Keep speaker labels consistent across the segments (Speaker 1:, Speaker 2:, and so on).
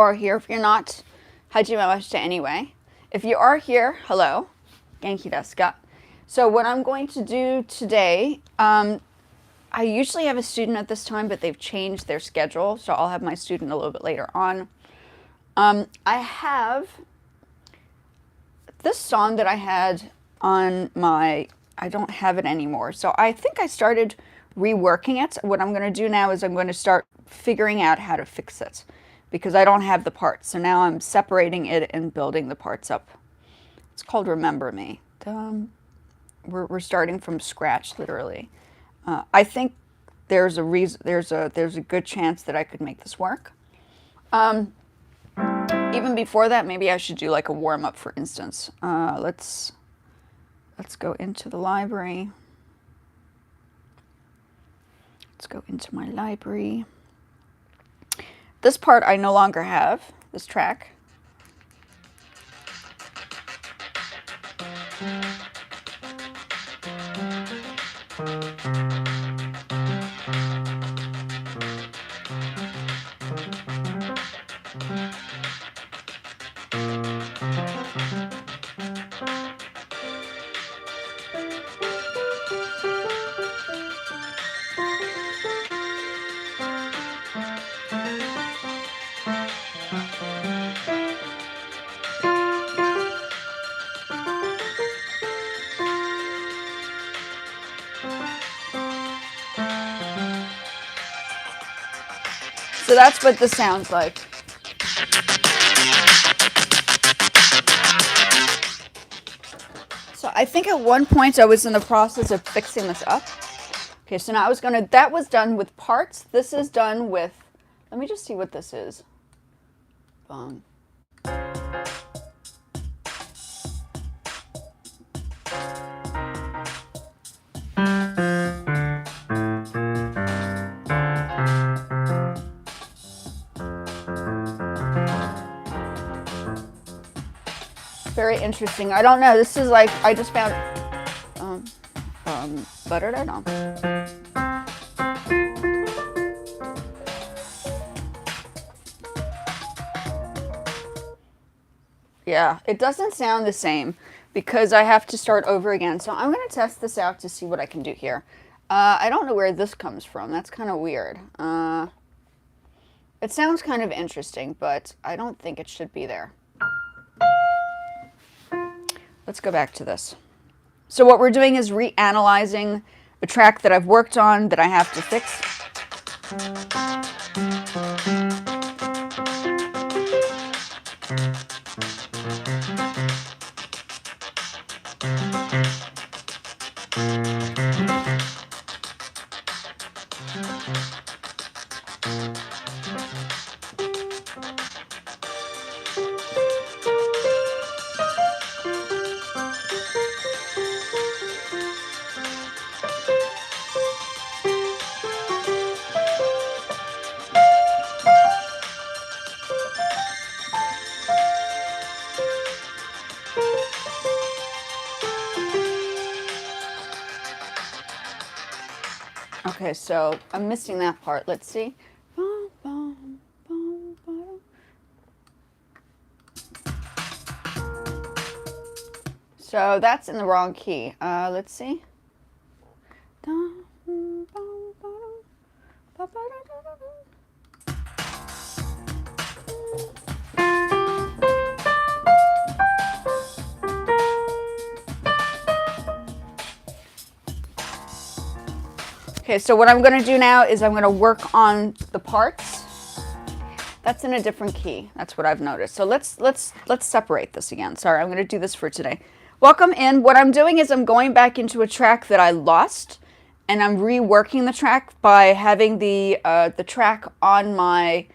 Speaker 1: Are here. If you're not, hajimemashite anyway. If you are here, hello. Genki desu ka? So what I'm going to do today, I usually have a student at this time, but they've changed their schedule, so I'll have my student a little bit later on. I have this song that I had on my, I don't have it anymore, so I think I started reworking it. What I'm going to do now is I'm going to start figuring out how to fix it, because I don't have the parts. So now I'm separating it and building the parts up. It's called Remember Me. We're starting from scratch, literally. I think there's a reason. There's a good chance that I could make this work. Even before that, maybe I should do like a warm up, for instance. Let's go into the library. Let's go into my library. This part I no longer have, this track. So that's what this sounds like. So I think at one point I was in the process of fixing this up. Okay, so now that was done with parts. This is done with, let me just see what this is. Boom. Very interesting. I don't know. This is like, I just found butter. I don't know. Yeah, it doesn't sound the same because I have to start over again. So I'm going to test this out to see what I can do here. I don't know where this comes from. That's kind of weird. It sounds kind of interesting, but I don't think it should be there. Let's go back to this. So what we're doing is reanalyzing a track that I've worked on that I have to fix. Okay, so I'm missing that part. Let's see. So that's in the wrong key. Let's see. Okay, so what I'm going to do now is I'm going to work on the parts. That's in a different key. That's what I've noticed. So let's separate this again. Sorry, I'm going to do this for today. Welcome in. What I'm doing is I'm going back into a track that I lost, and I'm reworking the track by having the track on my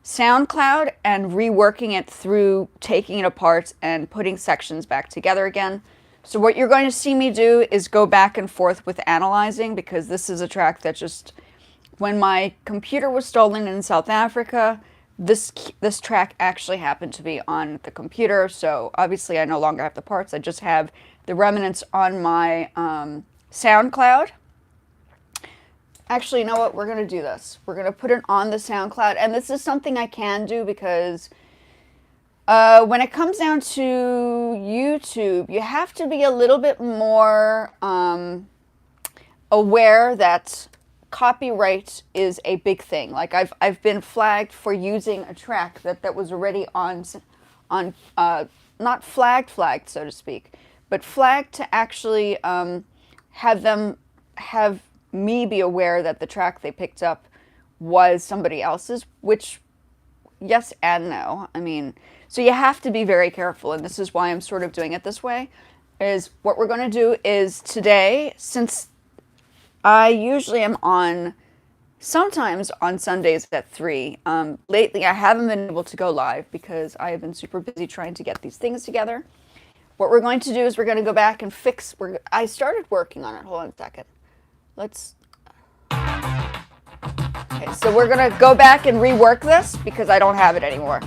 Speaker 1: SoundCloud and reworking it through taking it apart and putting sections back together again. So what you're going to see me do is go back and forth with analyzing, because this is a track that just, when my computer was stolen in South Africa, this track actually happened to be on the computer. So obviously I no longer have the parts. I just have the remnants on my SoundCloud. Actually, you know what? We're going to do this. We're going to put it on the SoundCloud. And this is something I can do because when it comes down to YouTube, you have to be a little bit more aware that copyright is a big thing. Like I've been flagged for using a track that was already on not flagged so to speak, but flagged to actually have me be aware that the track they picked up was somebody else's, which yes and no. I mean, so you have to be very careful, and this is why I'm sort of doing it this way, is what we're going to do is today, since I usually am on sometimes on Sundays at 3. Lately, I haven't been able to go live because I have been super busy trying to get these things together. What we're going to do is we're going to go back and fix. I started working on it. Hold on a second. Let's. Okay, so we're going to go back and rework this because I don't have it anymore.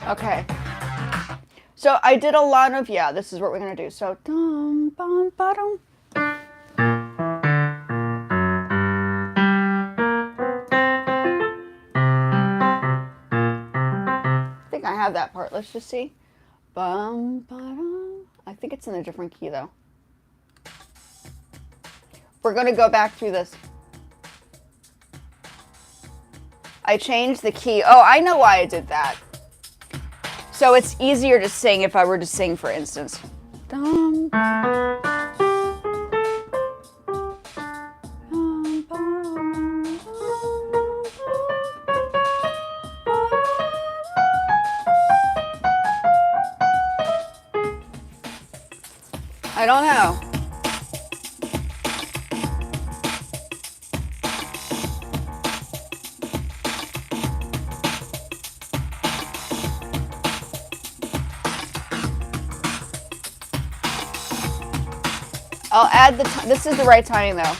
Speaker 1: Okay. So I did a lot of, yeah, this is what we're going to do. So, dum, bum, ba-dum. I think I have that part. Let's just see. Bum, ba-dum. I think it's in a different key, though. We're going to go back through this. I changed the key. Oh, I know why I did that. So it's easier to sing if I were to sing, for instance. Dum, I don't know. I'll add the this is the right timing though.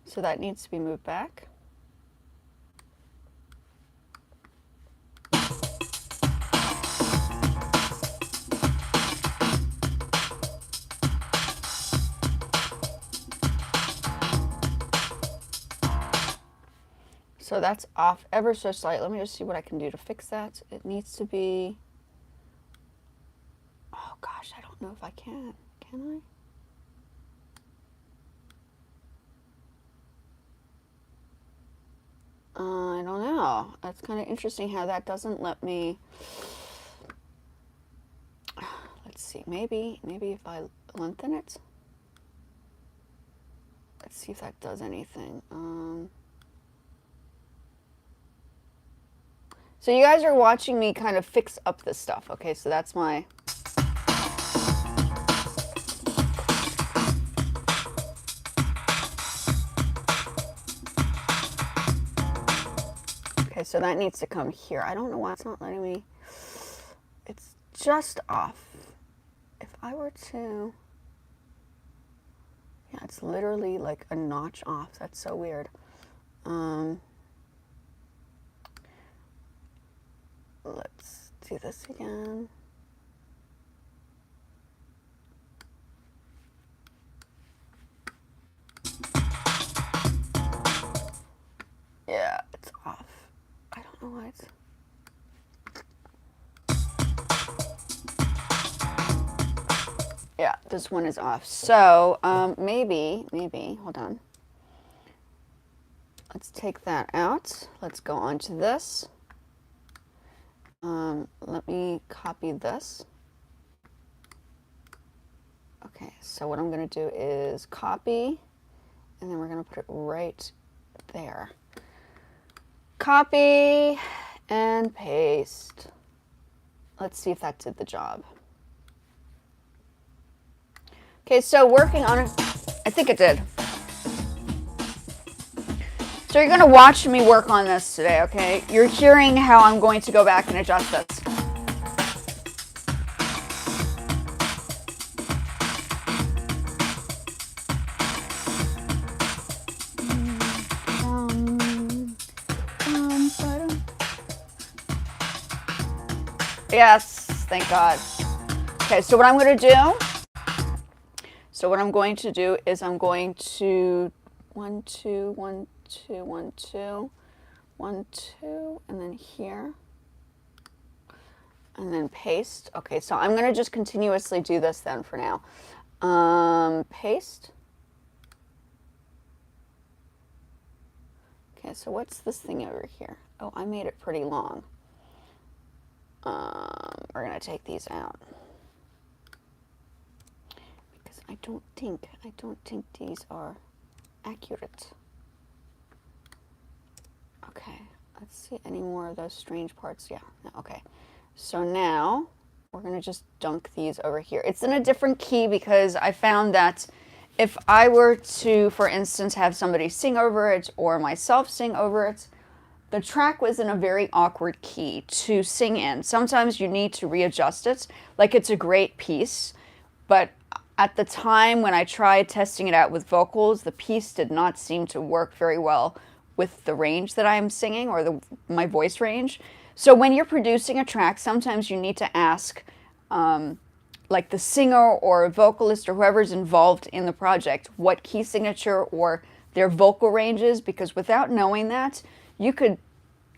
Speaker 1: So that needs to be moved back. So that's off ever so slightly. Let me just see what I can do to fix that. It needs to be, oh gosh, I don't know if I can. Can I? I don't know. That's kind of interesting how that doesn't let me, let's see, maybe if I lengthen it. Let's see if that does anything. So you guys are watching me kind of fix up this stuff, okay? So that's my... Okay, so that needs to come here. I don't know why it's not letting me... It's just off. If I were to... Yeah, it's literally like a notch off. That's so weird. Let's do this again. Yeah, it's off. I don't know why it's... Yeah, this one is off. So, maybe, hold on. let's take that out. Let's go on to this. Let me copy this. Okay, so what I'm going to do is copy, and then we're going to put it right there. Copy and paste. Let's see if that did the job. Okay, so working on it, I think it did. So you're going to watch me work on this today, okay? You're hearing how I'm going to go back and adjust this. Yes, thank God. Okay, so what I'm going to do, is I'm going to 1, 2, 1, 2, 1, 2, 1, 2, and then here, and then paste. Okay, so I'm going to just continuously do this then for now. Paste. Okay, so what's this thing over here? Oh, I made it pretty long. We're going to take these out. Because I don't think these are accurate. Okay, let's see any more of those strange parts. Yeah, okay. So now we're going to just dunk these over here. It's in a different key because I found that if I were to, for instance, have somebody sing over it or myself sing over it, the track was in a very awkward key to sing in. Sometimes you need to readjust it. Like, it's a great piece, but at the time when I tried testing it out with vocals, the piece did not seem to work very well with the range that I'm singing, or my voice range. So when you're producing a track, sometimes you need to ask like the singer or vocalist or whoever's involved in the project what key signature or their vocal range is, because without knowing that, you could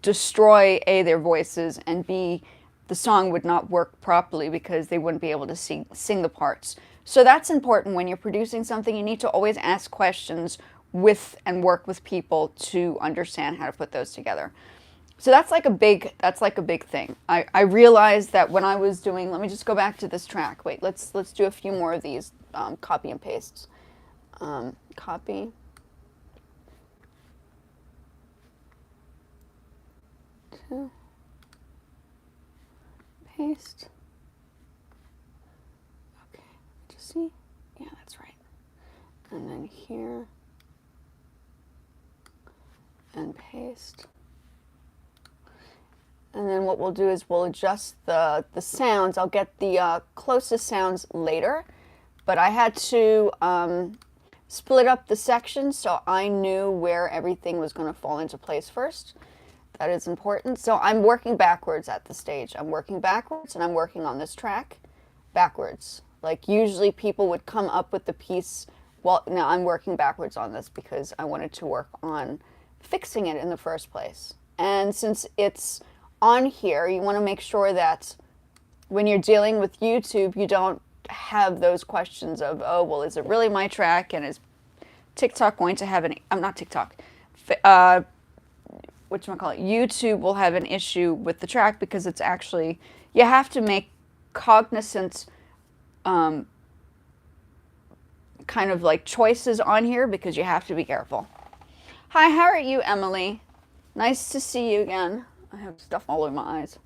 Speaker 1: destroy A, their voices, and B, the song would not work properly because they wouldn't be able to sing the parts. So that's important when you're producing something. You need to always ask questions with and work with people to understand how to put those together. So that's like a big thing. I realized that when I was doing, let me just go back to this track. Wait, let's do a few more of these copy and pastes. Copy. To paste. Okay, just see? Yeah, that's right. And then here, and paste. And then what we'll do is we'll adjust the sounds. I'll get the closest sounds later, but I had to split up the sections so I knew where everything was going to fall into place first. That is important. So I'm working backwards at the stage. I'm working backwards, and I'm working on this track backwards. Like, usually people would come up with the piece. Well, now I'm working backwards on this because I wanted to work on fixing it in the first place. And since it's on here, you want to make sure that when you're dealing with YouTube, you don't have those questions of, oh, well, is it really my track? And is TikTok going to have any, I'm not TikTok, whatchamacallit, YouTube will have an issue with the track because it's actually, you have to make cognizant kind of like choices on here because you have to be careful. Hi, how are you, Emily? Nice to see you again. I have stuff all over my eyes.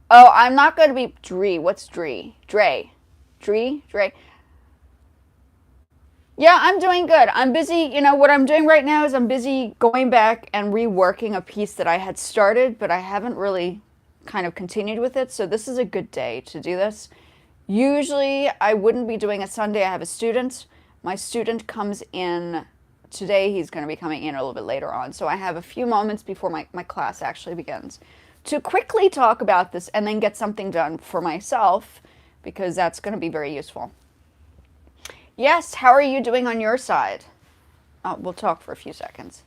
Speaker 1: Oh, I'm not going to be Dree. What's Dree? Dre. Dree? Dre. Yeah, I'm doing good. I'm busy. You know, what I'm doing right now is I'm busy going back and reworking a piece that I had started, but I haven't really kind of continued with it. So this is a good day to do this. Usually I wouldn't be doing it Sunday. I have a student. My student comes in today. He's going to be coming in a little bit later on. So I have a few moments before my class actually begins to quickly talk about this and then get something done for myself, because that's going to be very useful. Yes, how are you doing on your side? We'll talk for a few seconds.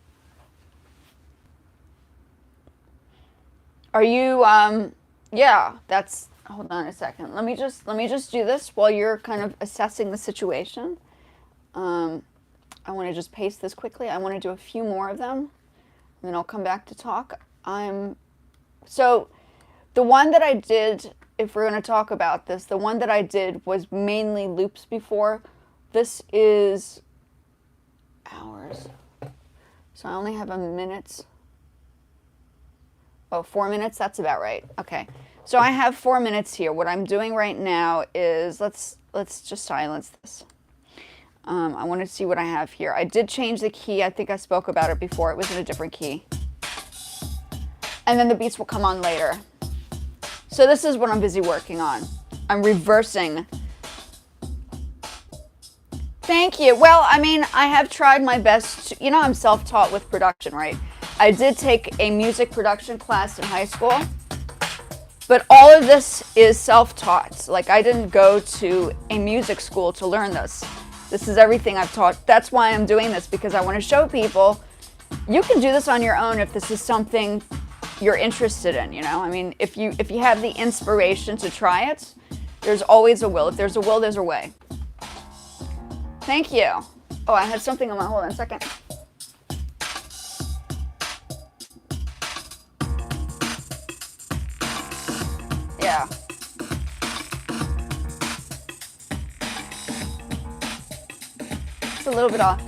Speaker 1: Are you, yeah, that's, hold on a second. Let me just do this while you're kind of assessing the situation. I want to just paste this quickly. I want to do a few more of them, and then I'll come back to talk. So the one that I did, if we're going to talk about this, the one that I did was mainly loops before. This is hours. So I only have a minute. Oh, 4 minutes? That's about right. Okay. So I have 4 minutes here. What I'm doing right now is, let's just silence this. I want to see what I have here. I did change the key. I think I spoke about it before. It was in a different key. And then the beats will come on later. So this is what I'm busy working on. I'm reversing. Thank you. Well, I mean, I have tried my best. You know, I'm self-taught with production, right? I did take a music production class in high school. But all of this is self-taught. Like, I didn't go to a music school to learn this. This is everything I've taught. That's why I'm doing this, because I want to show people you can do this on your own if this is something you're interested in, you know? I mean, if you have the inspiration to try it, there's always a will. If there's a will, there's a way. Thank you. Oh, I had something on my, hold on a second. Yeah. It's a little bit off.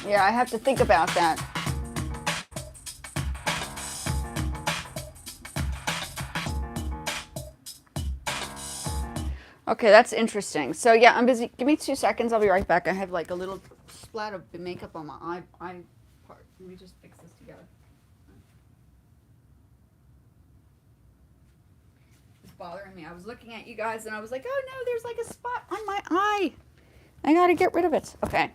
Speaker 1: Yeah, I have to think about that. Okay, that's interesting. So yeah, I'm busy. Give me 2 seconds. I'll be right back. I have like a little splat of makeup on my eye part. Let me just fix this together. It's bothering me. I was looking at you guys and I was like, oh no, there's like a spot on my eye. I gotta get rid of it. Okay.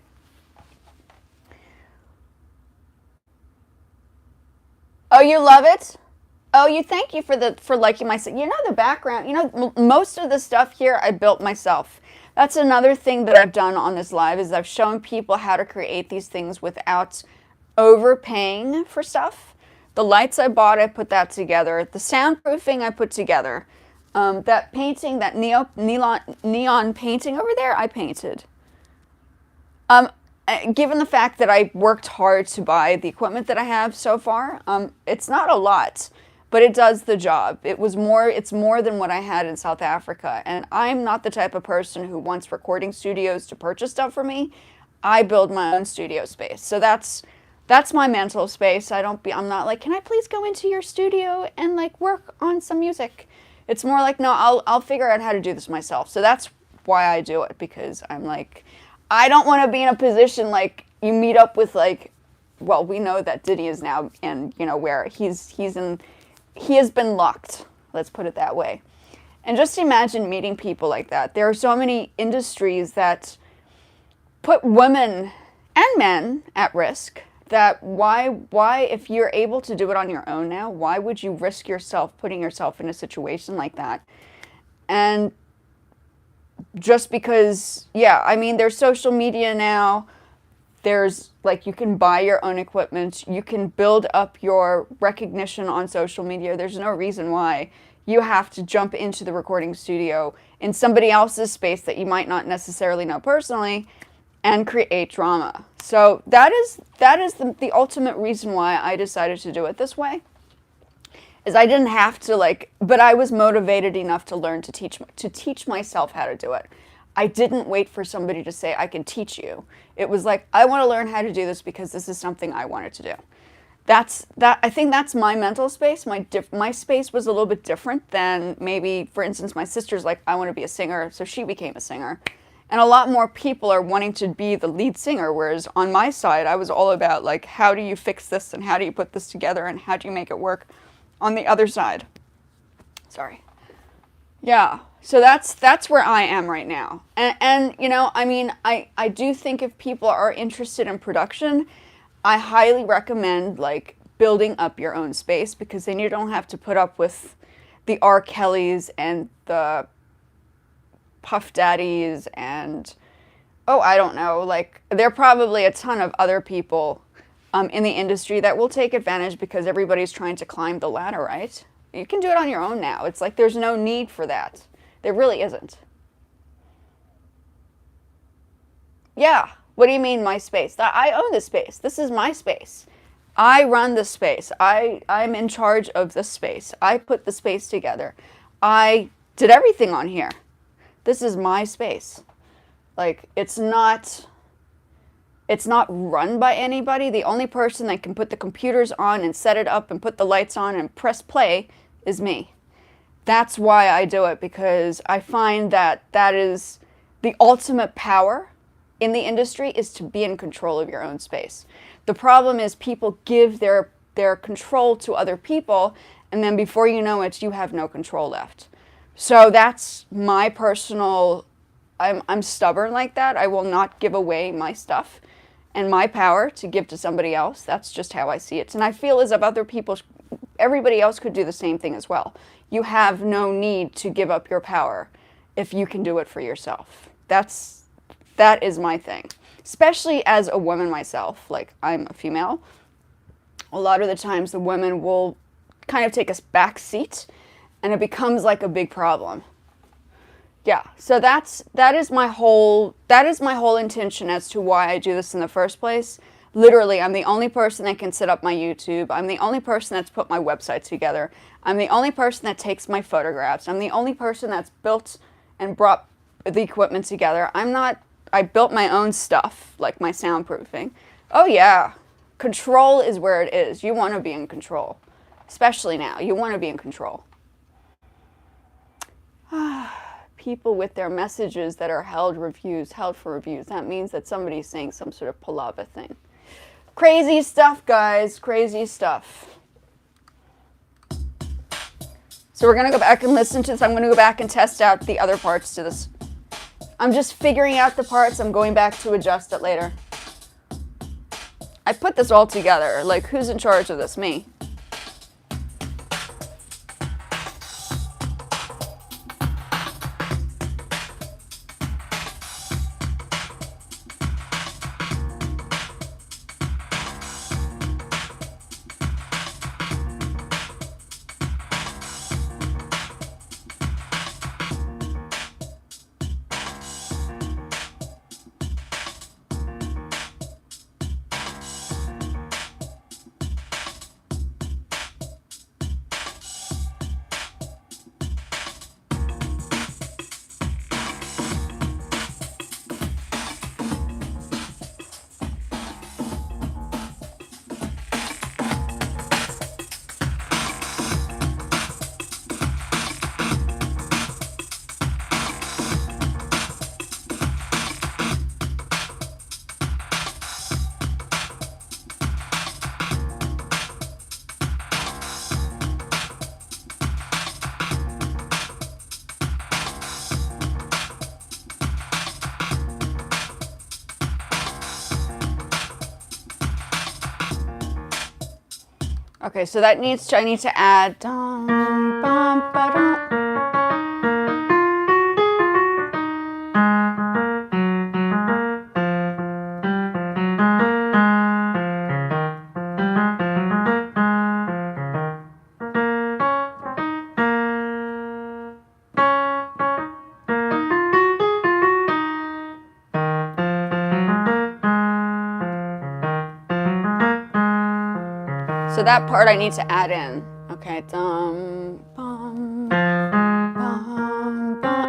Speaker 1: Oh, you love it? Oh, you thank you for liking my, you know, the background, you know, most of the stuff here I built myself. That's another thing that I've done on this live is I've shown people how to create these things without overpaying for stuff. The lights I bought, I put that together. The soundproofing I put together. That painting, that neon painting over there, I painted. Given the fact that I worked hard to buy the equipment that I have so far, it's not a lot, but it does the job. It's more than what I had in South Africa, and I'm not the type of person who wants recording studios to purchase stuff for me. I build my own studio space, so that's my mental space. I'm not like, can I please go into your studio and like work on some music? It's more like, no, I'll figure out how to do this myself. So that's why I do it, because I'm like, I don't want to be in a position like you meet up with like, well, we know that Diddy is now in, you know, where he has been locked. Let's put it that way. And just imagine meeting people like that. There are so many industries that put women and men at risk that why, if you're able to do it on your own now, why would you risk yourself, putting yourself in a situation like that? And just because, yeah, I mean, there's social media now. There's, like, you can buy your own equipment. You can build up your recognition on social media. There's no reason why you have to jump into the recording studio in somebody else's space that you might not necessarily know personally and create drama. So that is the ultimate reason why I decided to do it this way. Is I didn't have to, like, but I was motivated enough to learn to teach myself how to do it. I didn't wait for somebody to say, I can teach you. It was like, I want to learn how to do this because this is something I wanted to do. I think that's my mental space. My space was a little bit different than maybe, for instance, my sister's like, I want to be a singer, so she became a singer. And a lot more people are wanting to be the lead singer, whereas on my side, I was all about like, how do you fix this and how do you put this together and how do you make it work on the other side? Sorry. Yeah. So that's where I am right now. And you know, I mean, I do think if people are interested in production, I highly recommend like building up your own space, because then you don't have to put up with the R. Kellys and the Puff Daddies and, oh, I don't know, like there are probably a ton of other people in the industry that will take advantage because everybody's trying to climb the ladder, right? You can do it on your own now. It's like there's no need for that. There really isn't. Yeah. What do you mean my space? I own the space. This is my space. I run the space. I'm in charge of the space. I put the space together. I did everything on here. This is my space. Like, it's not run by anybody. The only person that can put the computers on and set it up and put the lights on and press play is me. That's why I do it, because I find that that is the ultimate power in the industry, is to be in control of your own space. The problem is people give their control to other people, and then before you know it, you have no control left. So that's my personal, I'm stubborn like that. I will not give away my stuff and my power to give to somebody else. That's just how I see it. And I feel as if other people, everybody else could do the same thing as well. You have no need to give up your power if you can do it for yourself. That is my thing. Especially as a woman myself, like I'm a female. A lot of the times the women will kind of take a back seat and it becomes like a big problem. Yeah, so that is my whole intention as to why I do this in the first place. Literally, I'm the only person that can set up my YouTube. I'm the only person that's put my website together. I'm the only person that takes my photographs. I'm the only person that's built and brought the equipment together. I built my own stuff, like my soundproofing. Oh yeah, control is where it is. You want to be in control. Especially now, you want to be in control. People with their messages that are held for reviews. That means that somebody's saying some sort of palava thing. Crazy stuff, guys, crazy stuff. So we're going to go back and listen to this. I'm going to go back and test out the other parts to this. I'm just figuring out the parts. I'm going back to adjust it later. I put this all together. Like, who's in charge of this? Me. Okay, so I need to add dum, bum, ba-dum. So that part I need to add in. Okay, dum, bum, bum, bum.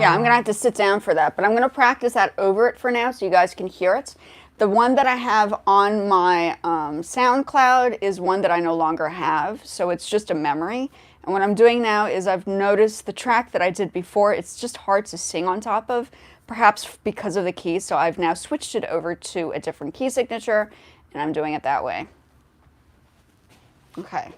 Speaker 1: Yeah, I'm going to have to sit down for that, but I'm going to practice that over it for now so you guys can hear it. The one that I have on my SoundCloud is one that I no longer have, so it's just a memory. And what I'm doing now is I've noticed the track that I did before, it's just hard to sing on top of, perhaps because of the keys, so I've now switched it over to a different key signature, and I'm doing it that way. Okay.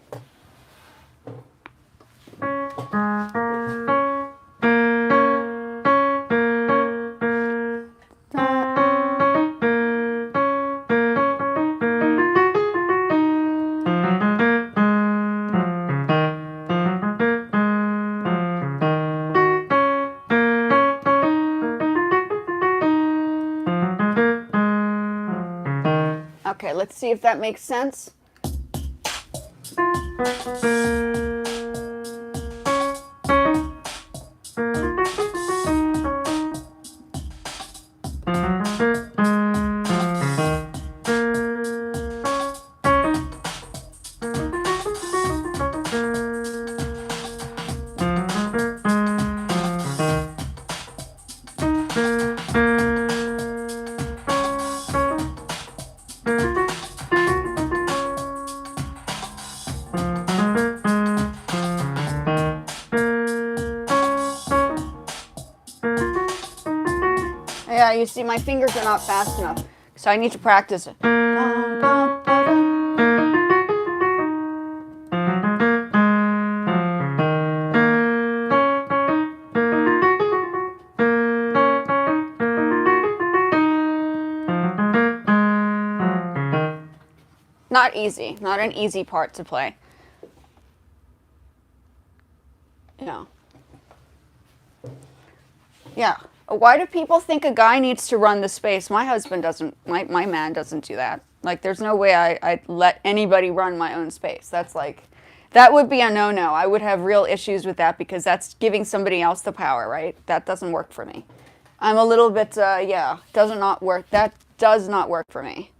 Speaker 1: Okay, let's see if that makes sense. Yeah, you see my fingers are not fast enough, so I need to practice it. Not easy, not an easy part to play. Yeah. Yeah. Why do people think a guy needs to run the space? My husband doesn't, my man doesn't do that. Like, there's no way I'd let anybody run my own space. That's like, that would be a no-no. I would have real issues with that because that's giving somebody else the power, right? That doesn't work for me. I'm a little bit, yeah, does not work. That does not work for me.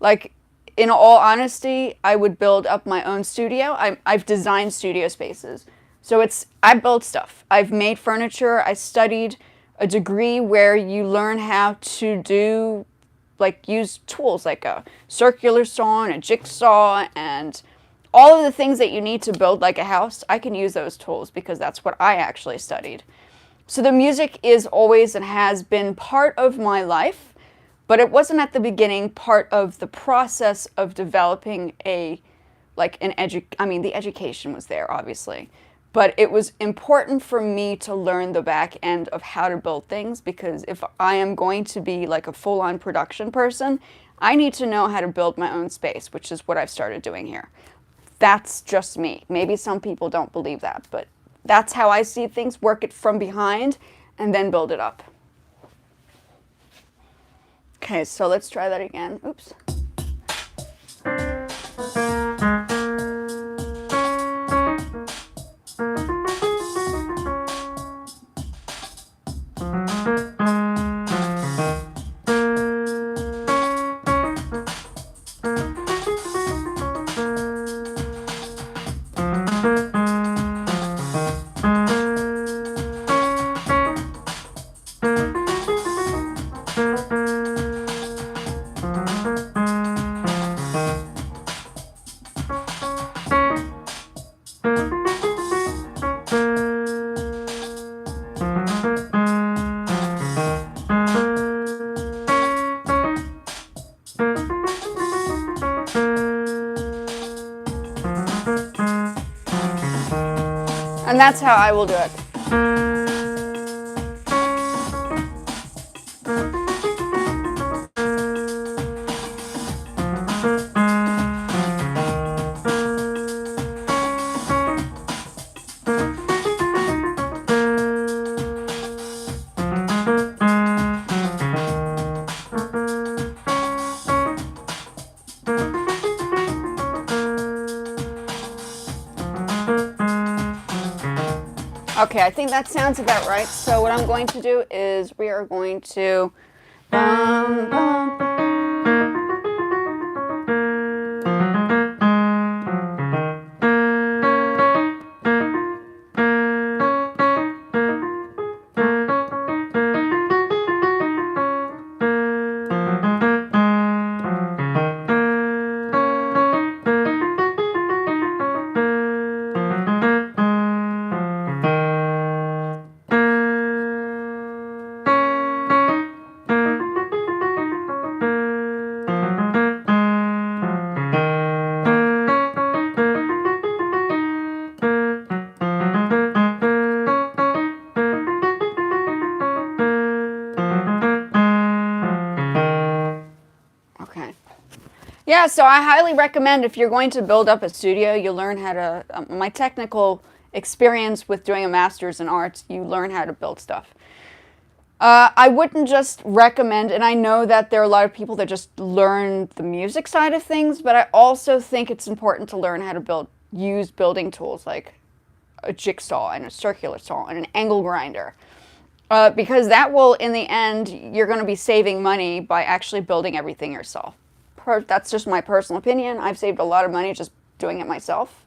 Speaker 1: Like, in all honesty, I would build up my own studio. I've designed studio spaces. So I build stuff. I've made furniture. I studied a degree where you learn how to do, like, use tools like a circular saw and a jigsaw and all of the things that you need to build like a house. I can use those tools because that's what I actually studied. So the music is always and has been part of my life, but it wasn't at the beginning part of the process of developing the education was there, obviously. But it was important for me to learn the back end of how to build things because if I am going to be like a full-on production person, I need to know how to build my own space, which is what I've started doing here. That's just me. Maybe some people don't believe that, but that's how I see things. Work it from behind and then build it up. Okay, so let's try that again. Oops. And that's how I will do it. Okay, I think that sounds about right. So what I'm going to do is we are going to Yeah, so I highly recommend if you're going to build up a studio, you learn how to, my technical experience with doing a master's in arts, you learn how to build stuff. I wouldn't just recommend, and I know that there are a lot of people that just learn the music side of things, but I also think it's important to learn how to use building tools like a jigsaw and a circular saw and an angle grinder. Because that will, in the end, you're going to be saving money by actually building everything yourself. That's just my personal opinion. I've saved a lot of money just doing it myself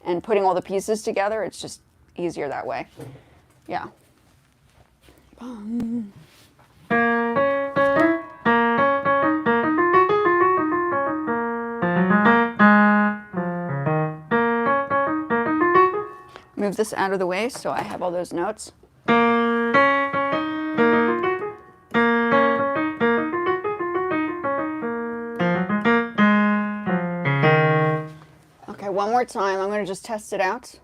Speaker 1: and putting all the pieces together. It's just easier that way. Yeah. Move this out of the way so I have all those notes. Okay, one more time. I'm going to just test it out.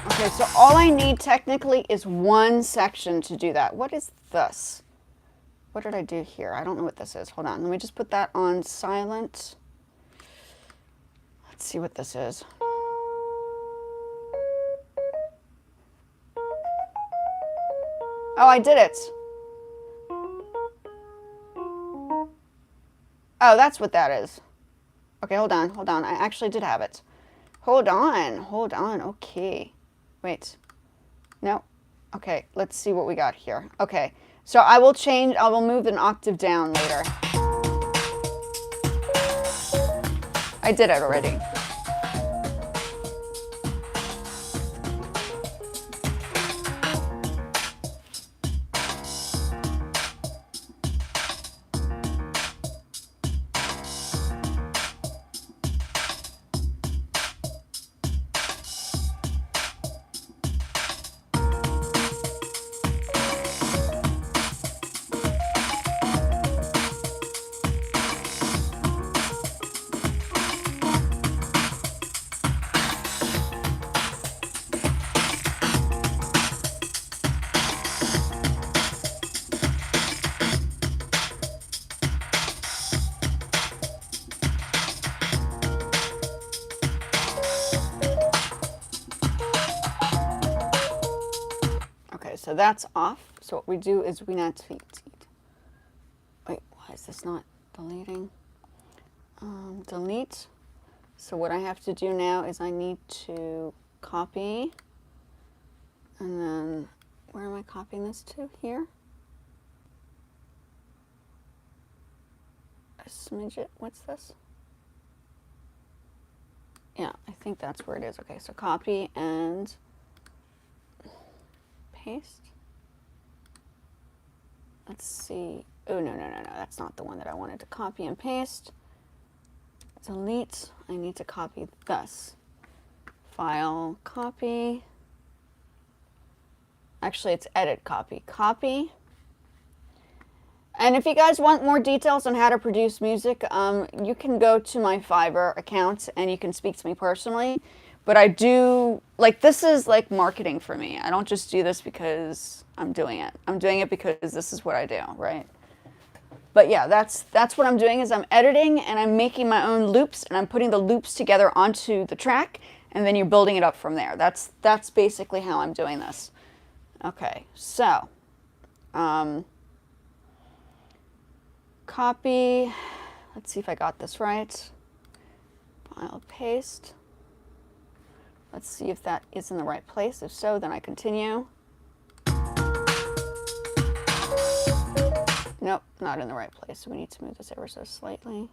Speaker 1: Okay, so all I need technically is one section to do that. What is this? What did I do here? I don't know what this is. Hold on. Let me just put that on silent. Let's see what this is. Oh, I did it. Oh, that's what that is. Okay, hold on, hold on. I actually did have it. Hold on. Okay. Wait. No. Okay, let's see what we got here. Okay, so I will move an octave down later. I did it already. So that's off. So what we do is we not tweet. Wait, why is this not deleting? Delete. So what I have to do now is I need to copy. And then, where am I copying this to? Here? A smidget. What's this? Yeah, I think that's where it is. Okay, so copy and paste. Let's see. Oh, no. That's not the one that I wanted to copy and paste. Delete. I need to copy this. File, copy. Actually, it's edit, copy, copy. And if you guys want more details on how to produce music, you can go to my Fiverr account and you can speak to me personally. But I do, like, this is like marketing for me. I don't just do this because I'm doing it. I'm doing it because this is what I do, right? But yeah, that's what I'm doing, is I'm editing and I'm making my own loops and I'm putting the loops together onto the track, and then you're building it up from there. That's basically how I'm doing this. Okay, so copy. Let's see if I got this right. File, paste. Let's see if that is in the right place. If so, then I continue. Nope, not in the right place. So we need to move this ever so slightly.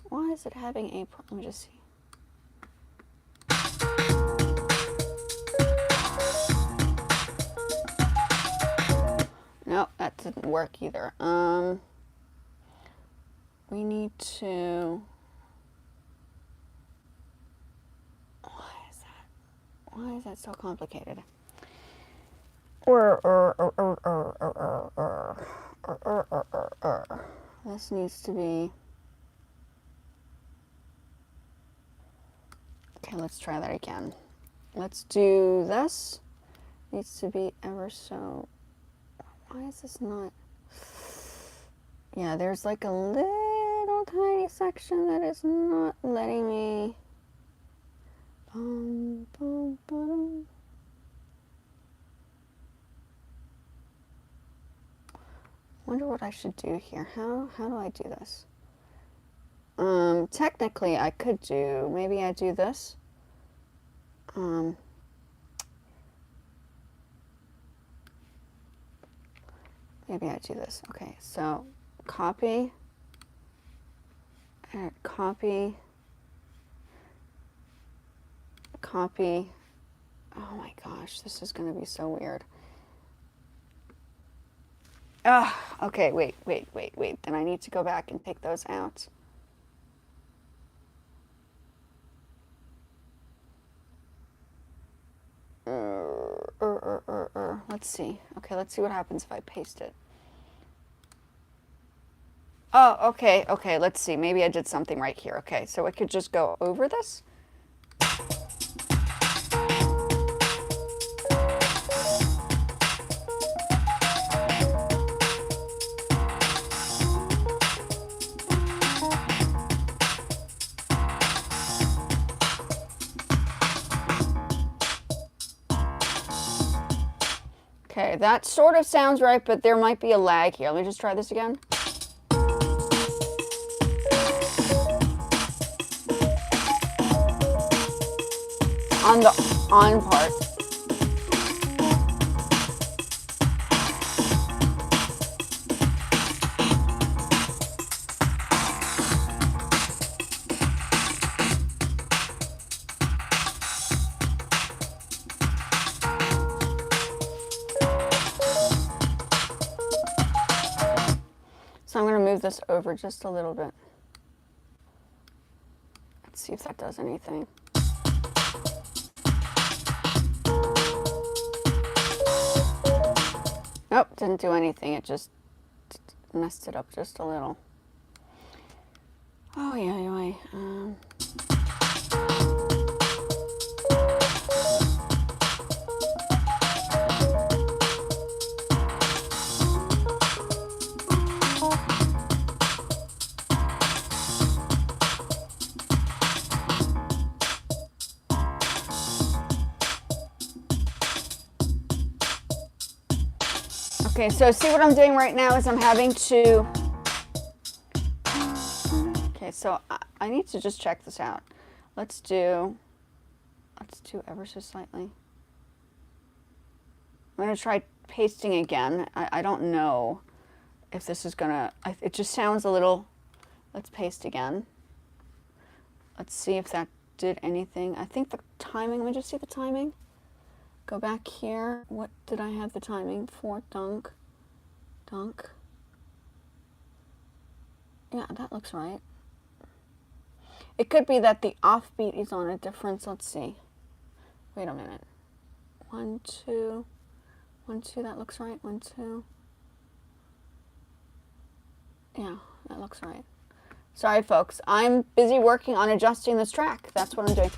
Speaker 1: Why is it having a problem? Let me just see. Nope, that didn't work either. We need to... Why is that so complicated? This needs to be... Okay, let's try that again. Let's do this. Needs to be ever so... Why is this not... Yeah, there's like a little tiny section that is not letting me... Wonder what I should do here. How do I do this? Technically I could do, maybe I do this. Maybe I do this. Okay, so copy, copy, copy. Oh my gosh, this is going to be so weird. Okay, wait. Then I need to go back and take those out. Let's see. Okay, let's see what happens if I paste it. Oh, okay, let's see. Maybe I did something right here. Okay, so I could just go over this. Okay, that sort of sounds right, but there might be a lag here. Let me just try this again. On the on part. So I'm going to move this over just a little bit. Let's see if that does anything. Nope, didn't do anything. It just messed it up just a little. Oh, yeah. Okay, so see what I'm doing right now is I'm having to... Okay, so I need to just check this out. Let's do ever so slightly. I'm going to try pasting again. I don't know if this is going to... It just sounds a little... Let's paste again. Let's see if that did anything. I think the timing... Let me just see the timing. Go back here. What did I have the timing for? Dunk. Yeah, that looks right. It could be that the offbeat is on a difference. Let's see. Wait a minute. 1, 2, 1, 2, that looks right. 1, 2. Yeah, that looks right. Sorry, folks. I'm busy working on adjusting this track. That's what I'm doing.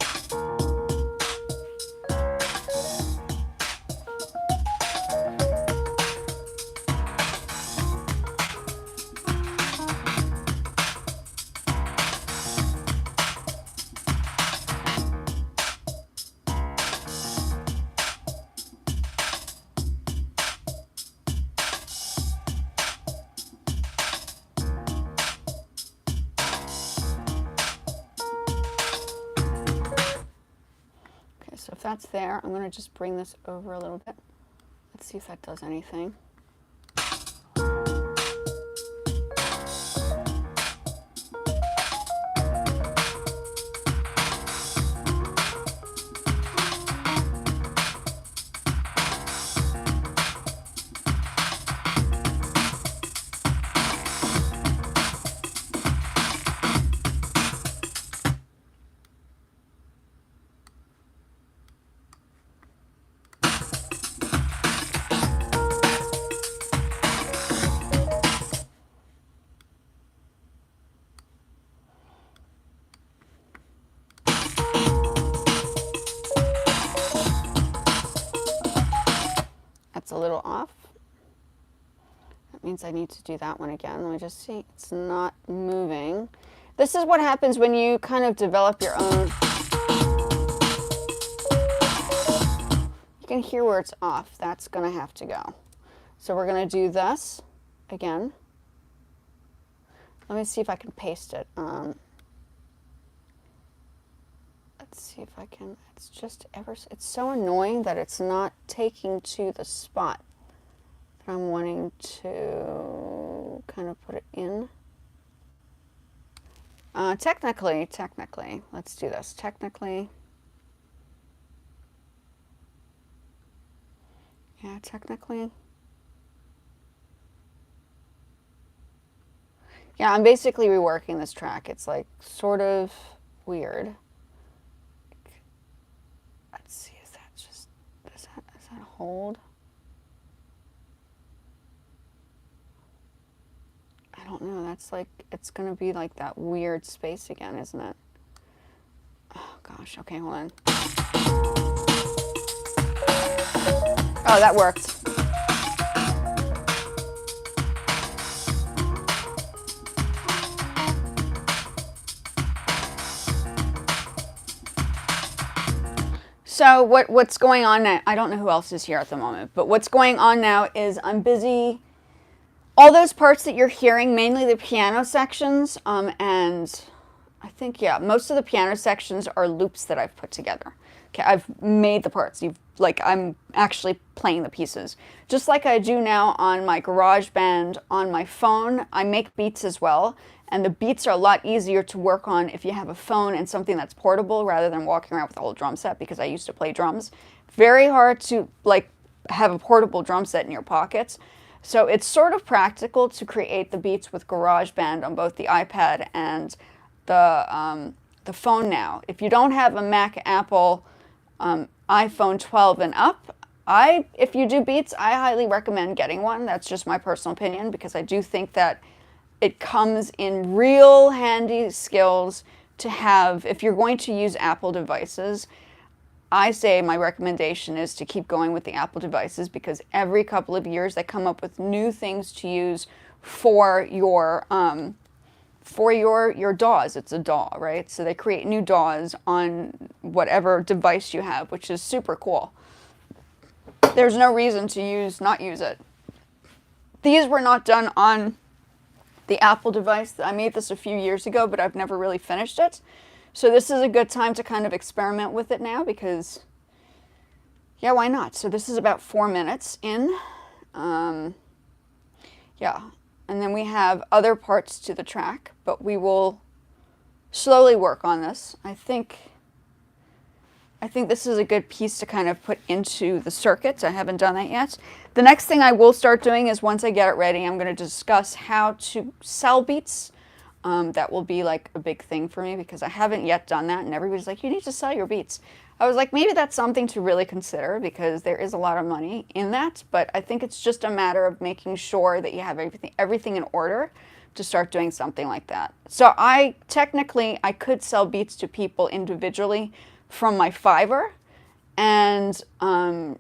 Speaker 1: So if that's there, I'm going to just bring this over a little bit. Let's see if that does anything. A little off. That means I need to do that one again. Let me just see. It's not moving. This is what happens when you kind of develop your own. You can hear where it's off. That's going to have to go. So we're going to do this again. Let me see if I can paste it. Let's see if I can. It's just it's so annoying that it's not taking to the spot that I'm wanting to kind of put it in. Technically, let's do this. Technically. Yeah, technically. Yeah, I'm basically reworking this track. It's like sort of weird. Let's see, is that just, is that hold? I don't know, that's like, it's gonna be like that weird space again, isn't it? Oh gosh, okay, hold on. Oh, that worked. So what's going on now, I don't know who else is here at the moment, but what's going on now is I'm busy, all those parts that you're hearing, mainly the piano sections, and I think, yeah, most of the piano sections are loops that I've put together. Okay, I've made the parts, I'm actually playing the pieces. Just like I do now on my GarageBand on my phone, I make beats as well. And the beats are a lot easier to work on if you have a phone and something that's portable rather than walking around with a whole drum set, because I used to play drums. Very hard to like have a portable drum set in your pockets. So it's sort of practical to create the beats with GarageBand on both the iPad and the phone now. If you don't have a Mac, Apple, iPhone 12 and up, if you do beats, I highly recommend getting one. That's just my personal opinion, because I do think that it comes in real handy skills to have. If you're going to use Apple devices, I say my recommendation is to keep going with the Apple devices, because every couple of years they come up with new things to use for your DAWs. It's a DAW, right? So they create new DAWs on whatever device you have, which is super cool. There's no reason to not use it. These were not done on the Apple device. I made this a few years ago, but I've never really finished it. So this is a good time to kind of experiment with it now, because, yeah, why not? So this is about 4 minutes in. Yeah, and then we have other parts to the track, but we will slowly work on this. I think this is a good piece to kind of put into the circuits. I haven't done that yet. The next thing I will start doing is, once I get it ready, I'm going to discuss how to sell beats That will be like a big thing for me because I haven't yet done that, and everybody's like, you need to sell your beats. I was like, maybe that's something to really consider because there is a lot of money in that, but I think it's just a matter of making sure that you have everything in order to start doing something like that. So I could sell beats to people individually from my Fiverr, and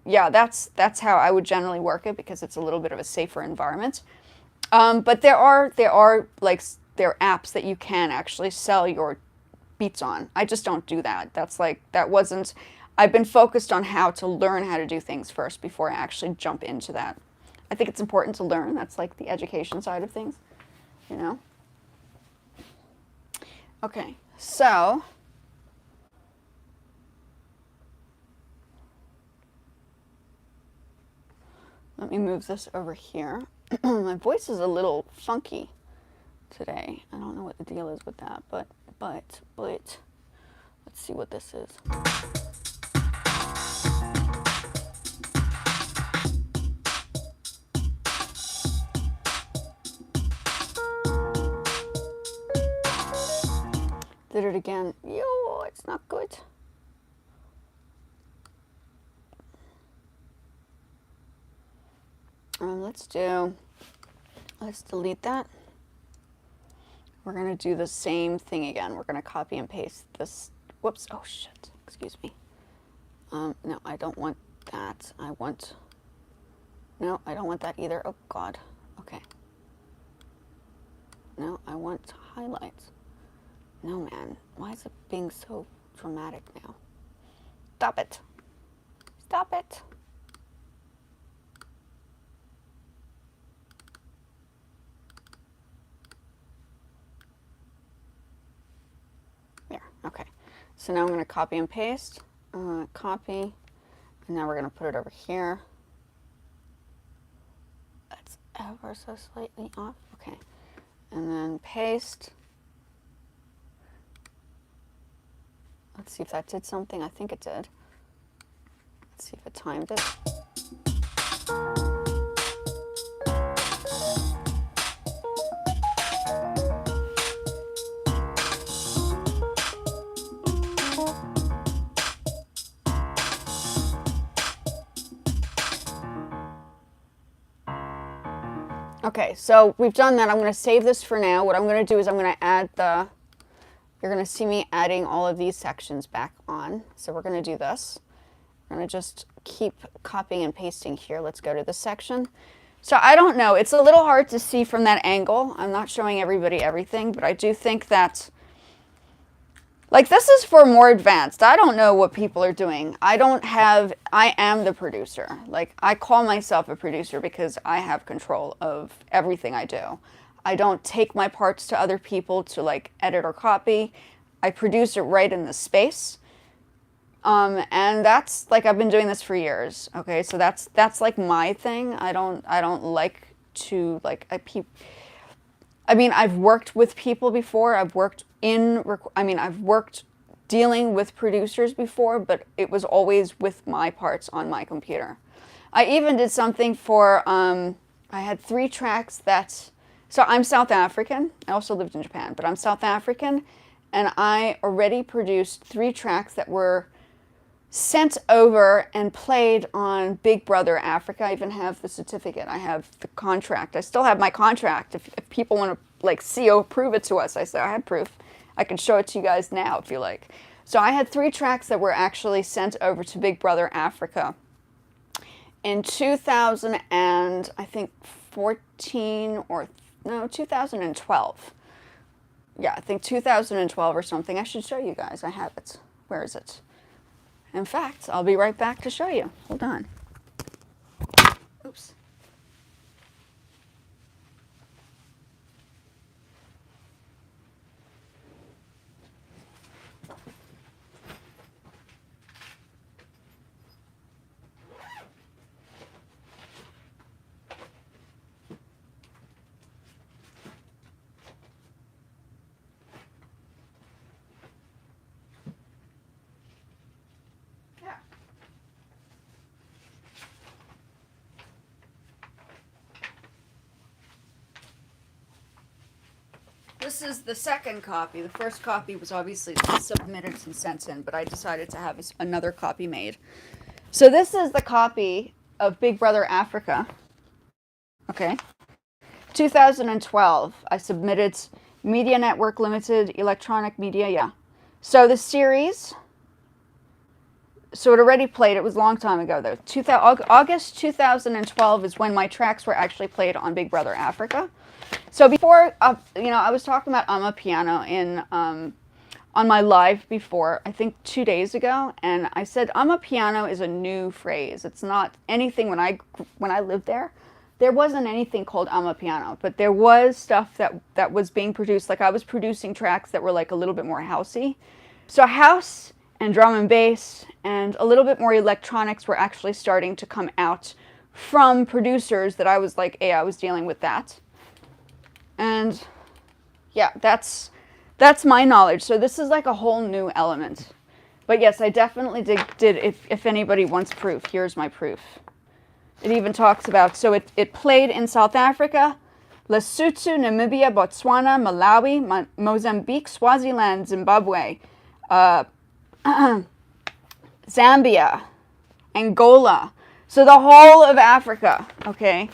Speaker 1: yeah, that's how I would generally work it because it's a little bit of a safer environment. But there are apps that you can actually sell your beats on. I just don't do that. I've been focused on how to learn how to do things first before I actually jump into that. I think it's important to learn. That's like the education side of things, you know? Okay, so let me move this over here. My voice is a little funky today. I don't know what the deal is with that, but let's see what this is. Did it again. Yo, it's not good. Let's delete that. We're going to do the same thing again. We're going to copy and paste this. Whoops. Oh, shit. Excuse me. No, I don't want that. No, I don't want that either. Oh, God. Okay. No, I want highlights. No, man. Why is it being so dramatic now? Stop it. Stop it. There. Okay. So now I'm going to copy and paste. Copy. And now we're going to put it over here. That's ever so slightly off. Okay. And then paste. Let's see if that did something. I think it did. Let's see if it timed it. Okay, so we've done that. I'm going to save this for now. What I'm going to do is I'm going to add you're going to see me adding all of these sections back on. So we're going to do this. We're going to just keep copying and pasting here. Let's go to this section. So I don't know. It's a little hard to see from that angle. I'm not showing everybody everything, but I do think that, like, this is for more advanced. I don't know what people are doing. I am the producer. Like, I call myself a producer because I have control of everything I do. I don't take my parts to other people to like edit or copy. I produce it right in the space. And that's like, I've been doing this for years. Okay. So that's like my thing. I don't like to like, I've worked with people before. I've worked dealing with producers before, but it was always with my parts on my computer. I even did something for, I had 3 tracks so I'm South African. I also lived in Japan, but I'm South African, and I already produced 3 tracks that were sent over and played on Big Brother Africa. I even have the certificate. I have the contract. I still have my contract. If people want to like see or prove it to us, I said I have proof. I can show it to you guys now if you like. So I had 3 tracks that were actually sent over to Big Brother Africa in 2000 and I think 2012. Yeah, I think 2012 or something. I should show you guys. I have it. Where is it? In fact, I'll be right back to show you. Hold on. Oops. This is the second copy. The first copy was obviously submitted and sent in, but I decided to have another copy made. So this is the copy of Big Brother Africa. Okay. 2012. I submitted Media Network Limited, Electronic Media, yeah. So the series, so it already played. It was a long time ago, though. August 2012 is when my tracks were actually played on Big Brother Africa. So before, I was talking about Amapiano on my live before, I think 2 days ago, and I said Amapiano is a new phrase. It's not anything. When I lived there wasn't anything called Amapiano, but there was stuff that was being produced. Like I was producing tracks that were like a little bit more housey. So house and drum and bass and a little bit more electronics were actually starting to come out from producers that I was like, hey, I was dealing with that. And yeah, that's my knowledge. So this is like a whole new element. But yes, I definitely did if anybody wants proof, here's my proof. It even talks about, so it played in South Africa, Lesotho, Namibia, Botswana, Malawi, Mozambique, Swaziland, Zimbabwe, Zambia, Angola. So the whole of Africa, okay?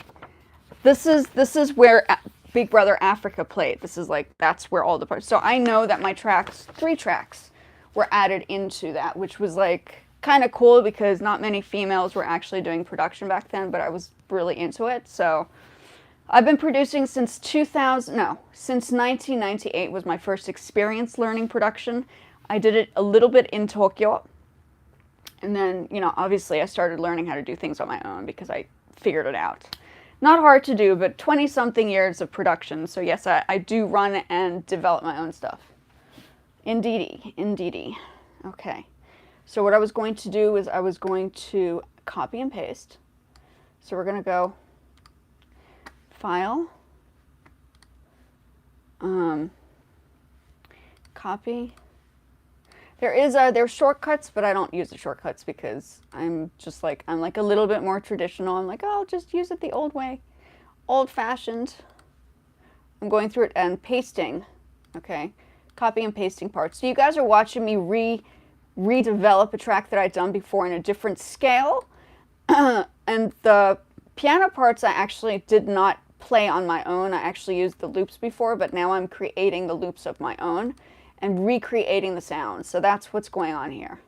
Speaker 1: This is where Big Brother Africa played. This is like, that's where all the parts. So I know that my tracks, 3 tracks, were added into that, which was like kind of cool because not many females were actually doing production back then, but I was really into it. So I've been producing since 1998 was my first experience learning production. I did it a little bit in Tokyo. And then, obviously I started learning how to do things on my own because I figured it out. Not hard to do, but 20-something years of production. So yes, I do run and develop my own stuff. Indeedy. Okay. So what I was going to do is I was going to copy and paste. So we're going to go File, copy. There's shortcuts, but I don't use the shortcuts because I'm like a little bit more traditional. I'm like, oh, I'll just use it the old way, old-fashioned. I'm going through it and pasting, okay, copy and pasting parts. So you guys are watching me redevelop a track that I'd done before in a different scale, and the piano parts I actually did not play on my own. I actually used the loops before, but now I'm creating the loops of my own and recreating the sound. So that's what's going on here.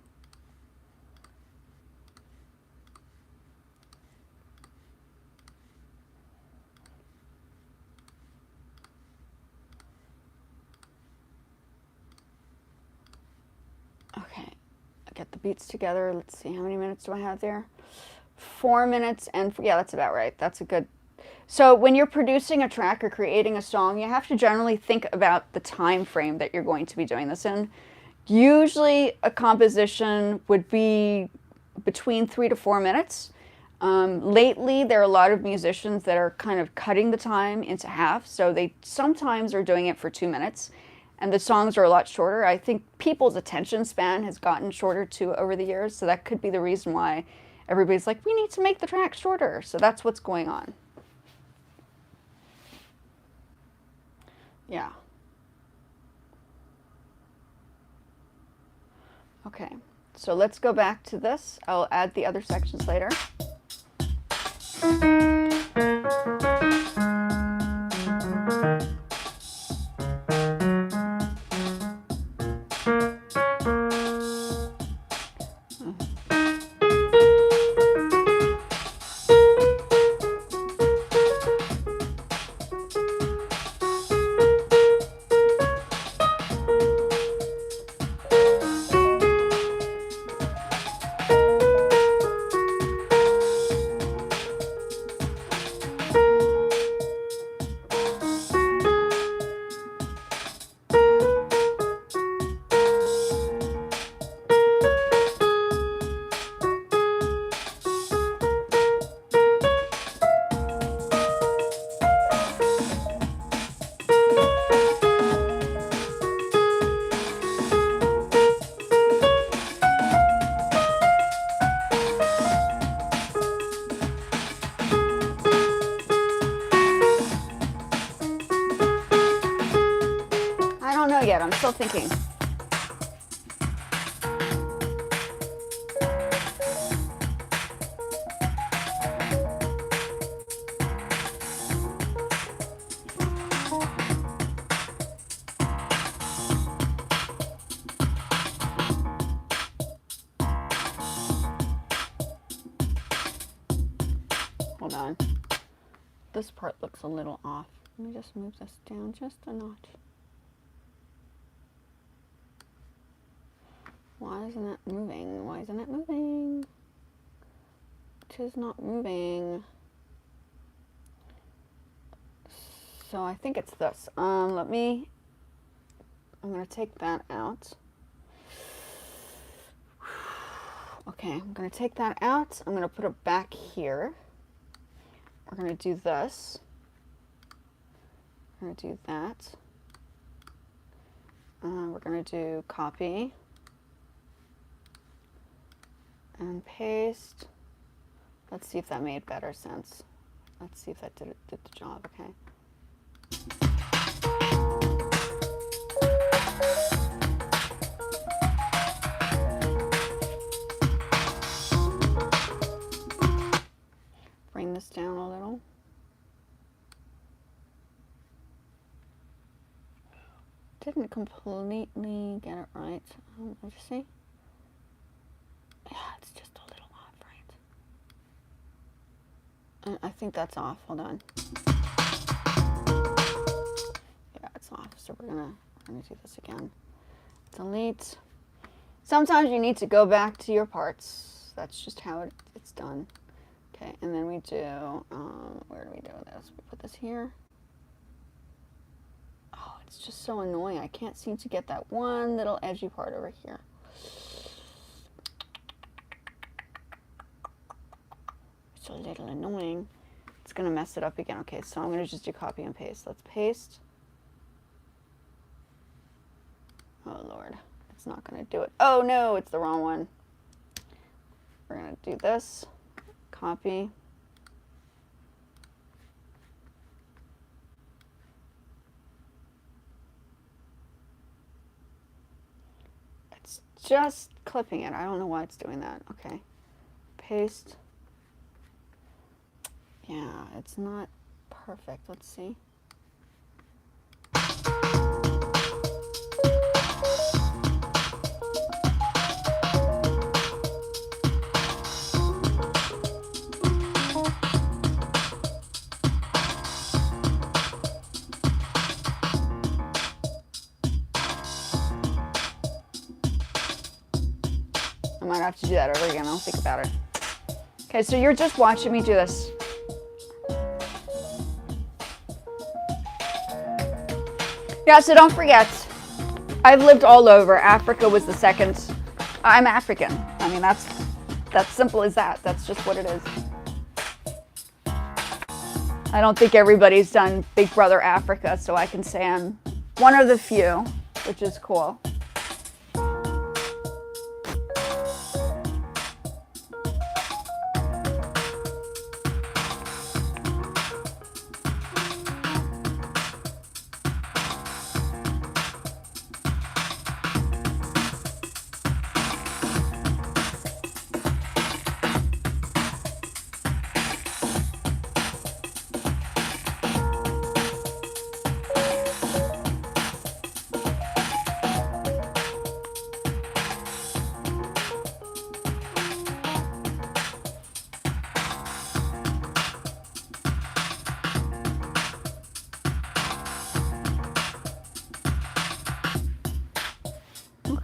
Speaker 1: Okay, I get the beats together. Let's see, how many minutes do I have there? 4 minutes, and yeah, that's about right. That's a good. So when you're producing a track or creating a song, you have to generally think about the time frame that you're going to be doing this in. Usually a composition would be between 3 to 4 minutes. Lately, there are a lot of musicians that are kind of cutting the time into half, so they sometimes are doing it for 2 minutes, and the songs are a lot shorter. I think people's attention span has gotten shorter too over the years, so that could be the reason why everybody's like, we need to make the track shorter. So that's what's going on. Yeah. Okay, so let's go back to this. I'll add the other sections later. still thinking. Hold on. This part looks a little off. Let me just move this down just a notch. Why isn't it moving? Why isn't it moving? It is not moving. So I think it's this. I'm going to take that out. Okay, I'm going to take that out. I'm going to put it back here. We're going to do this. We're going to do that. We're going to do copy and paste. Let's see if that made better sense. Let's see if that did the job, okay. Bring this down a little. Didn't completely get it right. Did you see? Yeah, it's just a little off, right? I think that's off. Hold on. Yeah, it's off. So we're gonna do this again. Delete. Sometimes you need to go back to your parts. That's just how it's done. Okay, and then we do, where do we do this? We put this here. Oh, it's just so annoying. I can't seem to get that one little edgy part over here. It's a little annoying. It's going to mess it up again. Okay, so I'm going to just do copy and paste. Let's paste. Oh, Lord. It's not going to do it. Oh, no, it's the wrong one. We're going to do this. Copy. It's just clipping it. I don't know why it's doing that. Okay. Paste. Yeah, it's not perfect. Let's see. I might have to do that over again. I'll think about it. Okay, so you're just watching me do this. Yeah, so don't forget, I've lived all over. Africa was the second. I'm African. I mean, that's simple as that. That's just what it is. I don't think everybody's done Big Brother Africa, so I can say I'm one of the few, which is cool.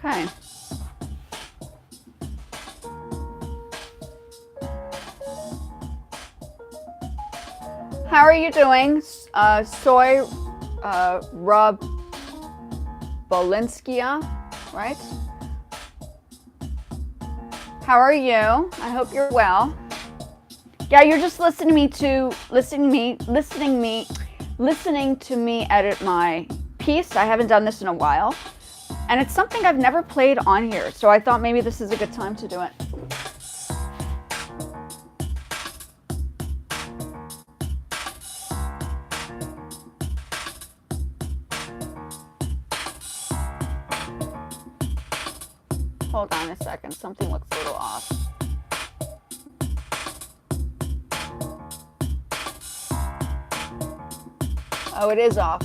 Speaker 1: Okay. How are you doing? Soy Rob Bolinskia, right? How are you? I hope you're well. Yeah, you're just listening to me edit my piece. I haven't done this in a while. And it's something I've never played on here, so I thought maybe this is a good time to do it. Hold on a second. Something looks a little off. Oh, it is off.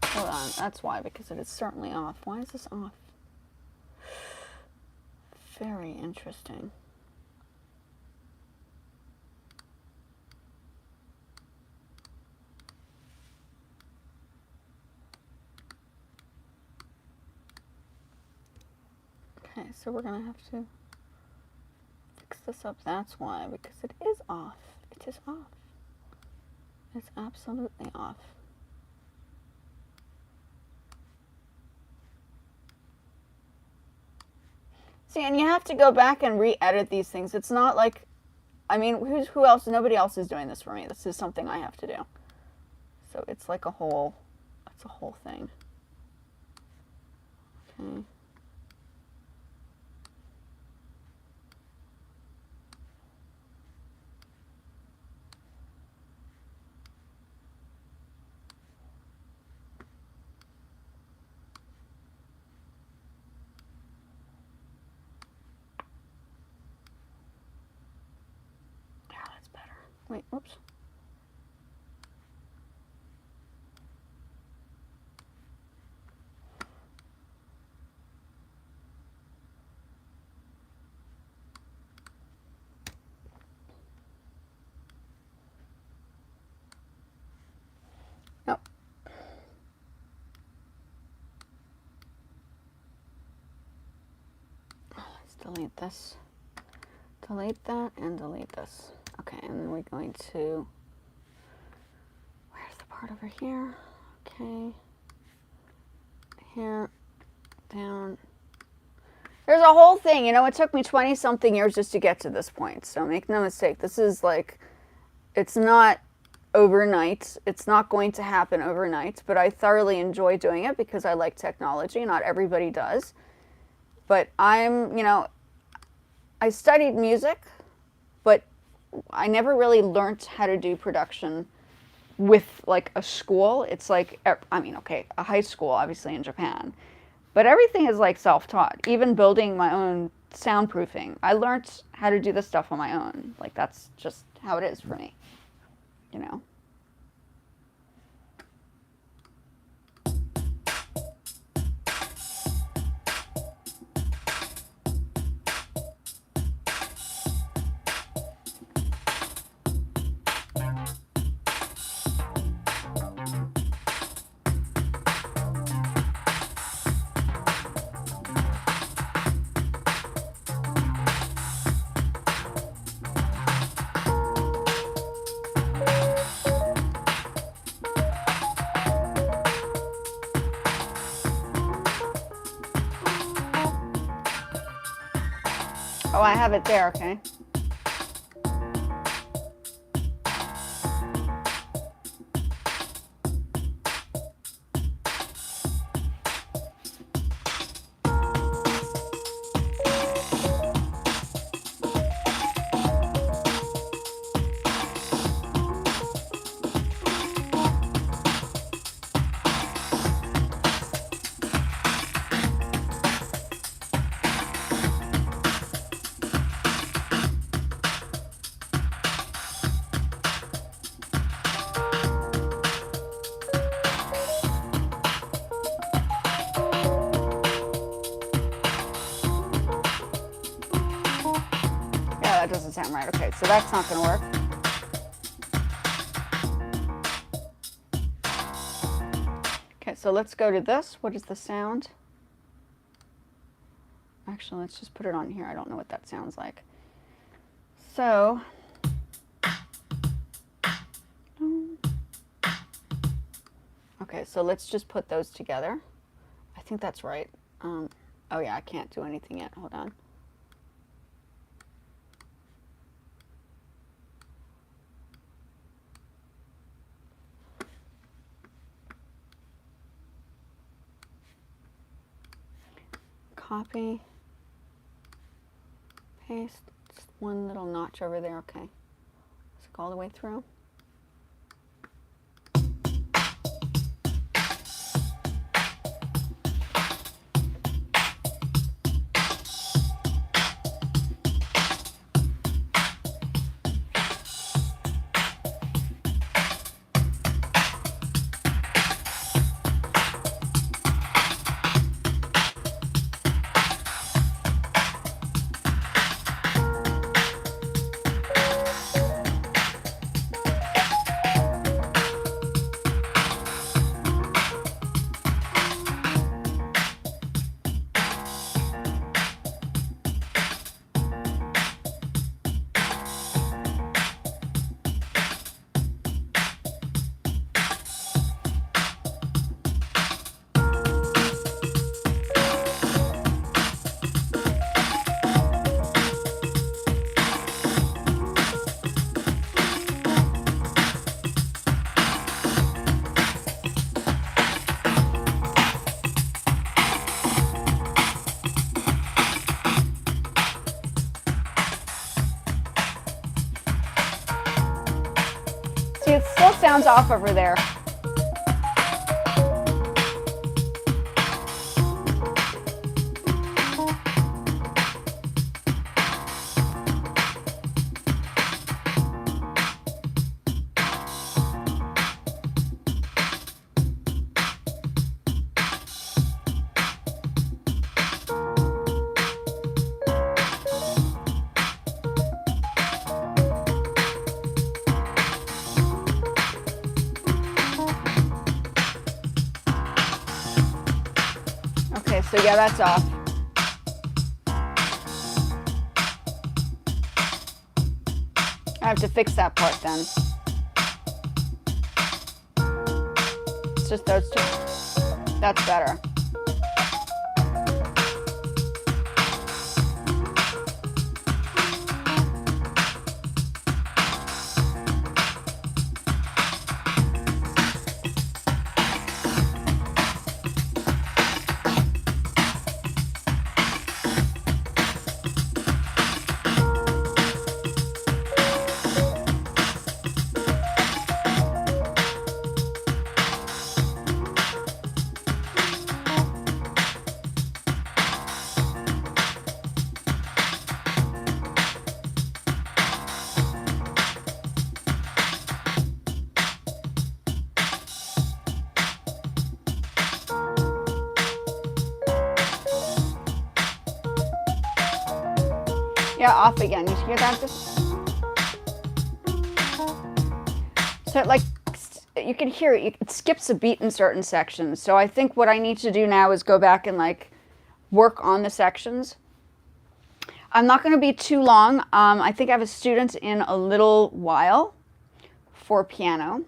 Speaker 1: Hold on. That's why, because it is certainly off. Why is this off? Very interesting. Okay, so we're gonna have to fix this up. That's why, because it is off. It is off. It's absolutely off. See, and you have to go back and re-edit these things. It's not like, I mean, who else? Nobody else is doing this for me. This is something I have to do. So it's like a whole, it's a whole thing. Okay. Wait, oops. Nope. Let's delete this. Delete that and delete this. Okay, and then we're going to, where's the part over here? Okay, here, down. There's a whole thing, you know, it took me 20-something years just to get to this point, so make no mistake, this is like, it's not overnight, it's not going to happen overnight, but I thoroughly enjoy doing it because I like technology, not everybody does, but I'm, you know, I studied music, but I never really learned how to do production with like a school. It's like, I mean, okay, a high school, obviously in Japan, but everything is like self-taught. Even building my own soundproofing, I learned how to do this stuff on my own. Like that's just how it is for me, you know? Oh, I have it there, okay. That doesn't sound right. Okay, so that's not going to work. Okay, so let's go to this. What is the sound? Actually, let's just put it on here. I don't know what that sounds like. So, okay, so let's just put those together. I think that's right. Oh yeah, I can't do anything yet. Hold on. Copy, paste, just one little notch over there, okay. Let's go all the way through. sounds off over there. Okay, so yeah, that's off. I have to fix that part then. It's just those two. That's better. Yeah, off again. You hear that? So like, you can hear it. It skips a beat in certain sections. So I think what I need to do now is go back and like work on the sections. I'm not going to be too long. I think I have a student in a little while for piano.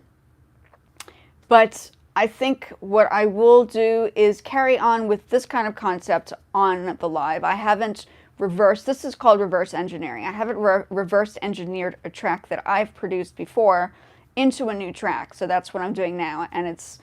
Speaker 1: But I think what I will do is carry on with this kind of concept on the live. I haven't reversed, this is called reverse engineering. I haven't reverse engineered a track that I've produced before into a new track. So that's what I'm doing now. And it's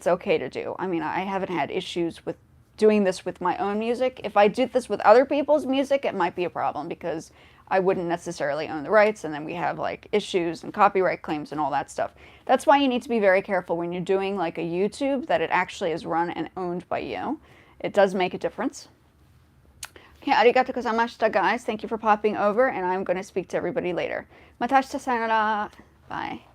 Speaker 1: okay to do. I mean, I haven't had issues with doing this with my own music. If I did this with other people's music, it might be a problem because I wouldn't necessarily own the rights, and then we have like issues and copyright claims and all that stuff. That's why you need to be very careful when you're doing like a YouTube that it actually is run and owned by you. It does make a difference. Okay, arigatou gozaimashita, guys. Thank you for popping over, and I'm going to speak to everybody later. Mata shita, sayonara. Bye.